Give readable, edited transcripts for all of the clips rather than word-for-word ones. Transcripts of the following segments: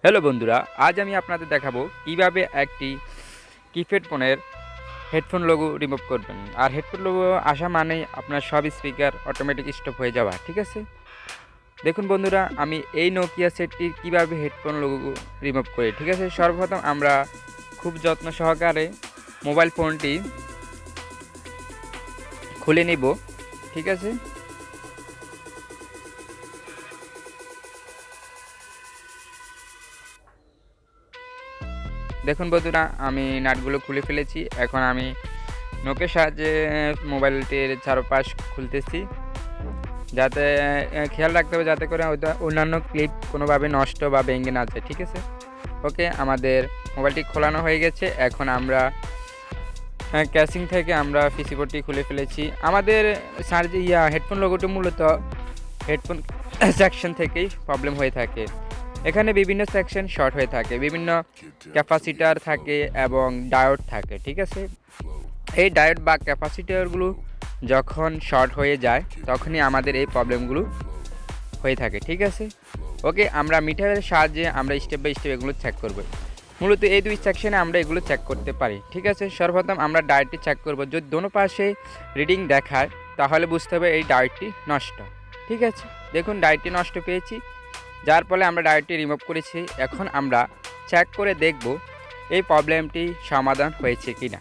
Hello বন্ধুরা, আজ আমি আপনাদের দেখাবো কিভাবে একটি কিপ্যাড ফোনের হেডফোন লোগো রিমুভ করবেন। আর হেডফোন লোগো আসা মানেই আপনার সব স্পিকার অটোমেটিক স্টপ হয়ে যাওয়া, ঠিক আছে। দেখুন বন্ধুরা, আমি এই নোকিয়া সেটটির কিভাবে হেডফোন লোগো রিমুভ করি, ঠিক আছে। সর্বপ্রথম আমরা খুব যত্ন সহকারে মোবাইল ফোনটি খুলে নিব, ঠিক আছে। দেখুন বন্ধুরা, আমি নাটগুলো খুলে ফেলেছি। এখন আমি নখের সাহায্যে মোবাইলটির চারপাশ খুলতেছি, যাতে খেয়াল রাখতে হবে যাতে করে অন্যান্য ক্লিপ কোনোভাবে নষ্ট বা ভেঙে না যায়, ঠিক আছে। ওকে, আমাদের মোবাইলটি খোলানো হয়ে গেছে। এখন আমরা ক্যাসিং থেকে আমরা পিসি বোর্ডটি খুলে ফেলেছি। আমাদের হেডফোন লোগোটি মূলত হেডফোন সেকশন থেকেই প্রবলেম হয়ে থাকে। এখানে বিভিন্ন সেকশন শর্ট হয়ে থাকে, বিভিন্ন ক্যাপাসিটার থাকে এবং ডায়োড থাকে, ঠিক আছে। এই ডায়োড বা ক্যাপাসিটারগুলো যখন শর্ট হয়ে যায় তখনই আমাদের এই প্রবলেমগুলো হয়ে থাকে, ঠিক আছে। ওকে, আমরা মিটারের সাহায্যে আমরা স্টেপ বাই স্টেপ এগুলো চেক করব। মূলত এই দুই সেকশনে আমরা এগুলো চেক করতে পারি, ঠিক আছে। সর্বপ্রথম আমরা ডায়োডটি চেক করব। যদি দোনো পাশে রিডিং দেখায় তাহলে বুঝতে হবে এই ডায়োডটি নষ্ট, ঠিক আছে। দেখুন, ডায়োডটি নষ্ট পেয়েছি, যার ফলে আমরা ডায়োডটি রিমুভ করেছি। এখন আমরা চেক করে দেখব এই প্রবলেমটি সমাধান হয়েছে কি না।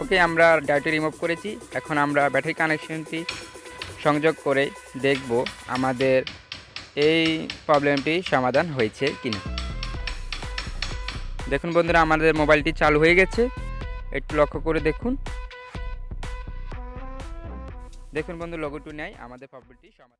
ওকে, আমরা ডায়োডটি রিমুভ করেছি। এখন আমরা ব্যাটারি কানেকশনটি সংযোগ করে দেখব আমাদের এই প্রবলেমটি সমাধান হয়েছে কিনা। দেখুন বন্ধুরা, আমাদের মোবাইলটি চালু হয়ে গেছে, একটু লক্ষ্য করে দেখুন। দেখুন বন্ধু, লোগোটি নেই, আমাদের প্রবলেমটি সমাধান।